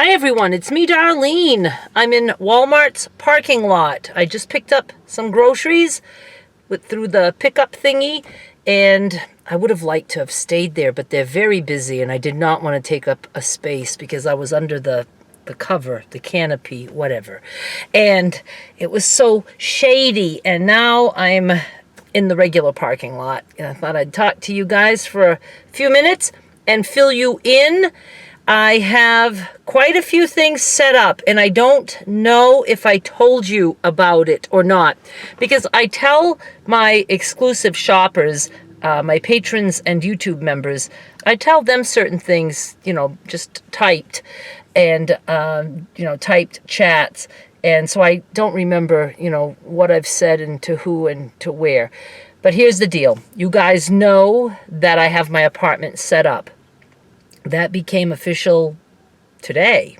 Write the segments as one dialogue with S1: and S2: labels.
S1: Hi everyone, it's me, Darlene. I'm in Walmart's parking lot. I just picked up some groceries through the pickup thingy, and I would have liked to have stayed there, but they're very busy, and I did not want to take up a space because I was under the cover, the canopy, whatever. And it was so shady, and now I'm in the regular parking lot. And I thought I'd talk to you guys for a few minutes and fill you in. I have quite a few things set up, and I don't know if I told you about it or not, because I tell my exclusive shoppers, my patrons and YouTube members, I tell them certain things, just typed and, typed chats. And so I don't remember, what I've said and to who and to where. But here's the deal. You guys know that I have my apartment set up. That became official today.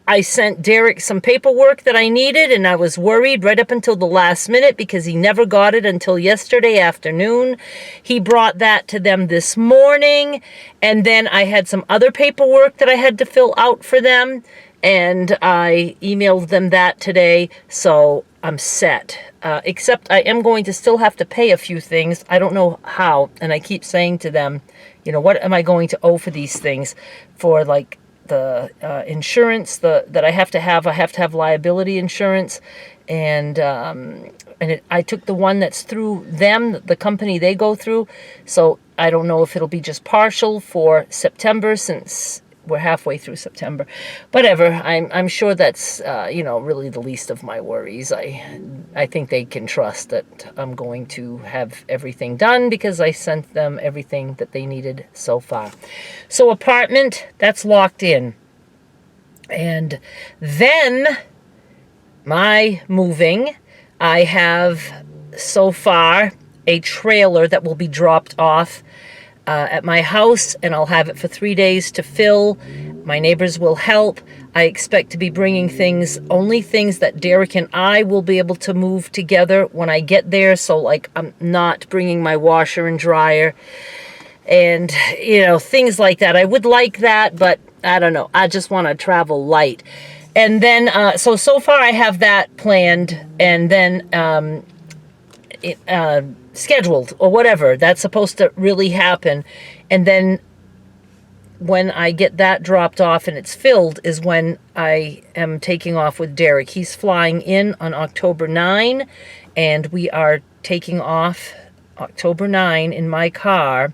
S1: I sent Derek some paperwork that I needed, and I was worried right up until the last minute because he never got it until yesterday afternoon. He brought that to them this morning, and then I had some other paperwork that I had to fill out for them, and I emailed them that today, so I'm set. Except I am going to still have to pay a few things. I don't know how, and I keep saying to them, what am I going to owe for these things? For like the insurance that I have to have. I have to have liability insurance, and I took the one that's through them, the company they go through. So I don't know if it'll be just partial for September, since we're halfway through September. Whatever. I'm sure that's really the least of my worries. I think they can trust that I'm going to have everything done because I sent them everything that they needed so far. So apartment, that's locked in. And then my moving, I have so far a trailer that will be dropped off at my house, and I'll have it for 3 days to fill. My neighbors will help. I expect to be bringing only things that Derek and I will be able to move together when I get there. So like, I'm not bringing my washer and dryer and, things like that. I would like that, but I don't know. I just want to travel light. And then, so far I have that planned, and then, scheduled or whatever. That's supposed to really happen. And then when I get that dropped off and it's filled is when I am taking off with Derek. He's flying in on October 9, and we are taking off October 9 in my car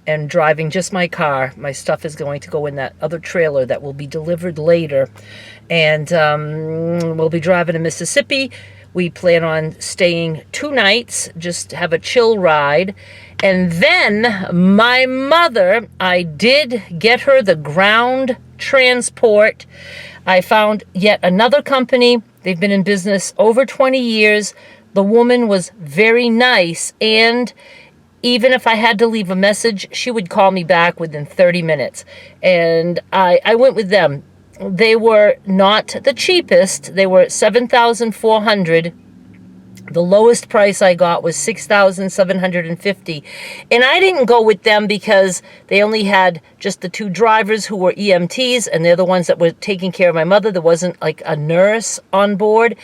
S1: and driving just my car. My stuff is going to go in that other trailer that will be delivered later. And we'll be driving to Mississippi. We plan on staying 2 nights, just have a chill ride. And then my mother, I did get her the ground transport. I found yet another company. They've been in business over 20 years. The woman was very nice, and even if I had to leave a message, she would call me back within 30 minutes. And I went with them. They were not the cheapest. They were $7,400. The lowest price I got was $6,750. And I didn't go with them because they only had just the 2 drivers who were EMTs, and they're the ones that were taking care of my mother. There wasn't like a nurse on board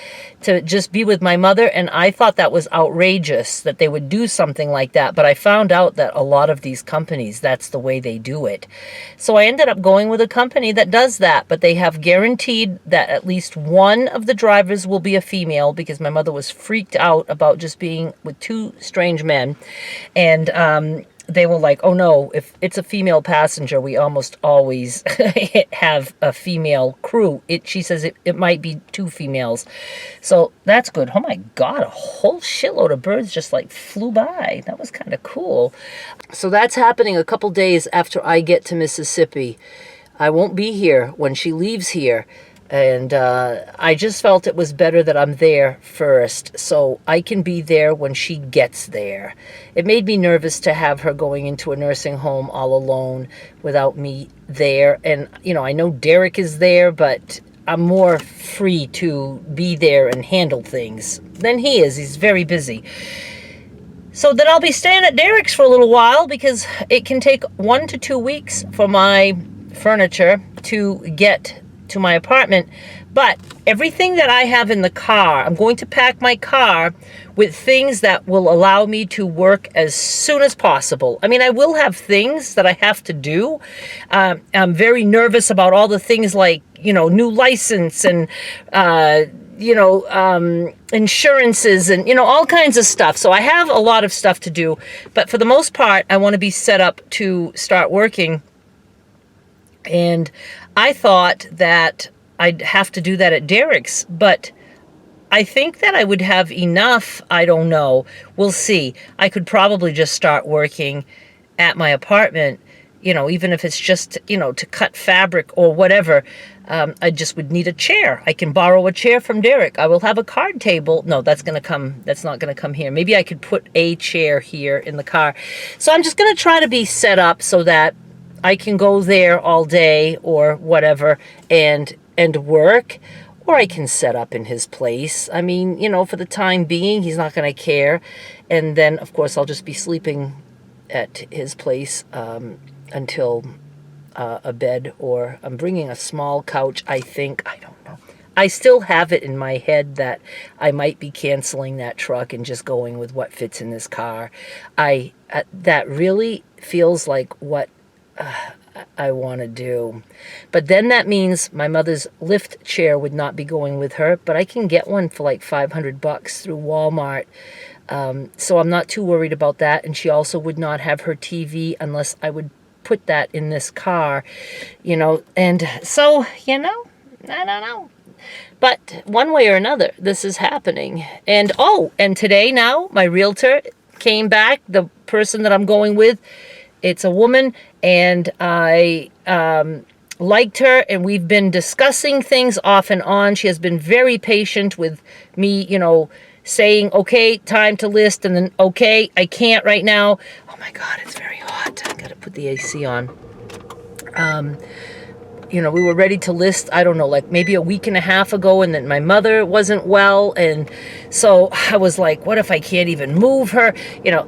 S1: to just be with my mother, and I thought that was outrageous that they would do something like that. But I found out that a lot of these companies, that's the way they do it. So I ended up going with a company that does that, but they have guaranteed that at least one of the drivers will be a female, because my mother was freaked out about just being with 2 strange men. And they were like, oh no, if it's a female passenger, we almost always have a female crew. She says it might be 2 females. So that's good. Oh my God, a whole shitload of birds just like flew by. That was kind of cool. So that's happening a couple days after I get to Mississippi. I won't be here when she leaves here. And I just felt it was better that I'm there first, so I can be there when she gets there. It made me nervous to have her going into a nursing home all alone without me there. And, I know Derek is there, but I'm more free to be there and handle things than he is. He's very busy. So then I'll be staying at Derek's for a little while, because it can take 1 to 2 weeks for my furniture to get to my apartment. But everything that I have in the car, I'm going to pack my car with things that will allow me to work as soon as possible. I mean, I will have things that I have to do. I'm very nervous about all the things like, new license and, insurances and, all kinds of stuff. So I have a lot of stuff to do. But for the most part, I want to be set up to start working. And I thought that I'd have to do that at Derek's, but I think that I would have enough. I don't know. We'll see. I could probably just start working at my apartment, even if it's just, to cut fabric or whatever. I just would need a chair. I can borrow a chair from Derek. I will have a card table. No, that's not going to come here. Maybe I could put a chair here in the car. So I'm just going to try to be set up so that I can go there all day or whatever and work, or I can set up in his place. I mean, for the time being, he's not going to care. And then, of course, I'll just be sleeping at his place until a bed, or I'm bringing a small couch, I think. I don't know. I still have it in my head that I might be canceling that truck and just going with what fits in this car. That really feels like what I want to do. But then that means my mother's lift chair would not be going with her, but I can get one for like $500 through Walmart. So I'm not too worried about that. And she also would not have her TV unless I would put that in this car, and so, I don't know. But one way or another, this is happening. And today now, my realtor came back, the person that I'm going with. It's a woman, and I liked her, and we've been discussing things off and on. She has been very patient with me, saying, okay, time to list, and then, okay, I can't right now. Oh my God, it's very hot. I gotta put the AC on. We were ready to list, I don't know, like maybe a week and a half ago, and then my mother wasn't well, and so I was like, what if I can't even move her?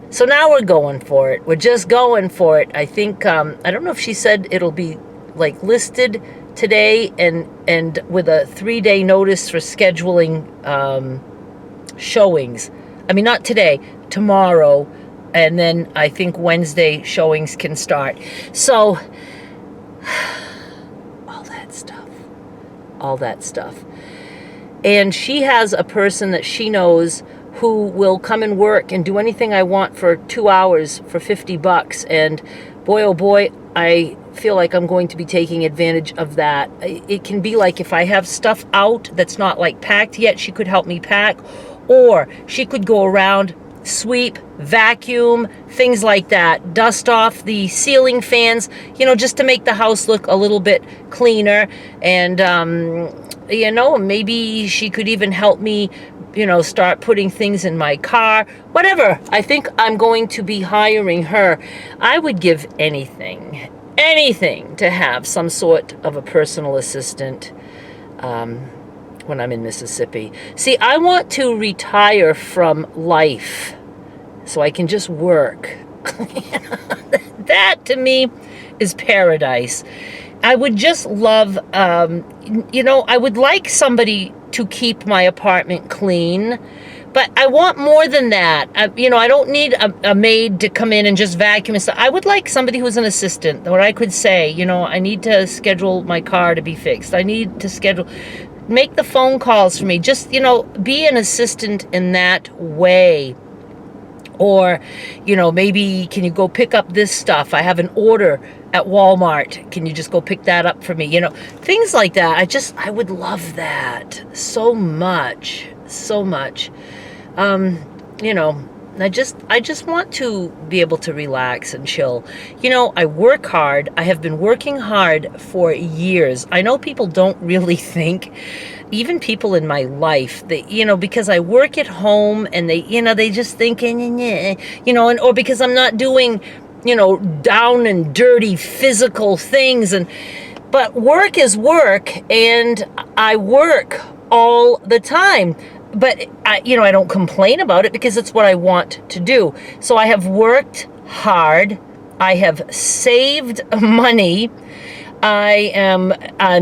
S1: So now we're going for it. We're just going for it. I think, I don't know if she said it'll be like listed today and with a 3-day notice for scheduling showings. I mean, not today, tomorrow, and then I think Wednesday showings can start. So all that stuff. And she has a person that she knows who will come and work and do anything I want for 2 hours for $50. And boy, oh boy, I feel like I'm going to be taking advantage of that. It can be like if I have stuff out that's not like packed yet, she could help me pack, or she could go around, sweep, vacuum, things like that, dust off the ceiling fans, just to make the house look a little bit cleaner. And, maybe she could even help me, start putting things in my car, whatever. I think I'm going to be hiring her. I would give anything to have some sort of a personal assistant when I'm in Mississippi. See, I want to retire from life so I can just work. That to me is paradise. I would just love, I would like somebody to keep my apartment clean, but I want more than that. I don't need a maid to come in and just vacuum and stuff. I would like somebody who's an assistant where I could say, I need to schedule my car to be fixed. I need to make the phone calls for me. Just, be an assistant in that way. Or, maybe can you go pick up this stuff? I have an order at Walmart. Can you just go pick that up for me? Things like that. I would love that so much. I just want to be able to relax and chill. I work hard. I have been working hard for years. I know people don't really think, even people in my life, because I work at home and they just think, or because I'm not doing, down and dirty physical things. But work is work, and I work all the time. But I don't complain about it because it's what I want to do. So I have worked hard. I have saved money. I'm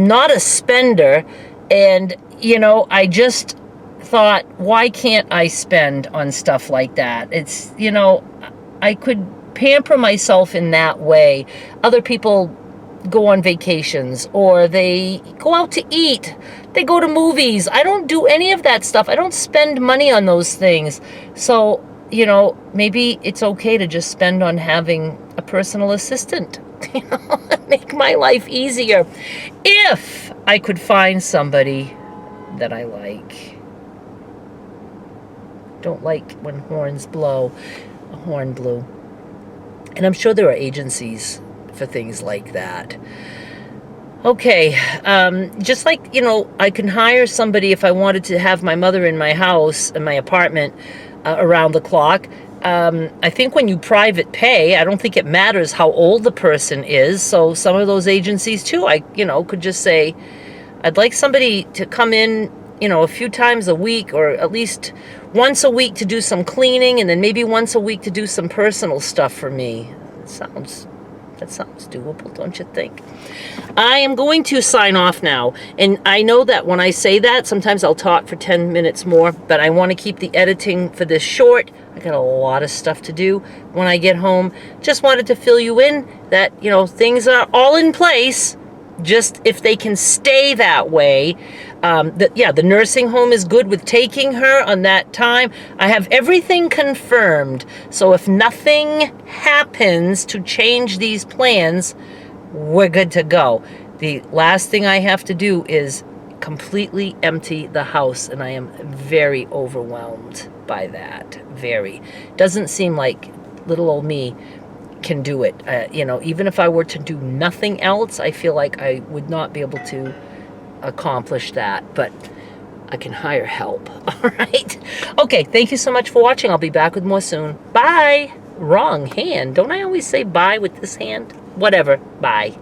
S1: not a spender, and I just thought, why can't I spend on stuff like that? It's, I could pamper myself in that way. Other people go on vacations, or they go out to eat, they go to movies. I don't do any of that stuff. I don't spend money on those things. So, maybe it's okay to just spend on having a personal assistant, make my life easier. If I could find somebody that I like. Don't like when horns blow. A horn blew. And I'm sure there are agencies for things like that. Okay, just like, I can hire somebody if I wanted to have my mother in my house, in my apartment, around the clock. I think when you private pay, I don't think it matters how old the person is. So some of those agencies too, I, could just say, I'd like somebody to come in, a few times a week, or at least once a week to do some cleaning, and then maybe once a week to do some personal stuff for me. That sounds doable, don't you think? I am going to sign off now. And I know that when I say that, sometimes I'll talk for 10 minutes more, but I want to keep the editing for this short. I got a lot of stuff to do when I get home. Just wanted to fill you in that, things are all in place. Just if they can stay that way. The nursing home is good with taking her on that time. I have everything confirmed. So if nothing happens to change these plans, we're good to go. The last thing I have to do is completely empty the house, and I am very overwhelmed by that. Very. Doesn't seem like little old me can do it. Even if I were to do nothing else, I feel like I would not be able to accomplish that, but I can hire help. All right. Okay. Thank you so much for watching. I'll be back with more soon. Bye. Wrong hand. Don't I always say bye with this hand? Whatever. Bye.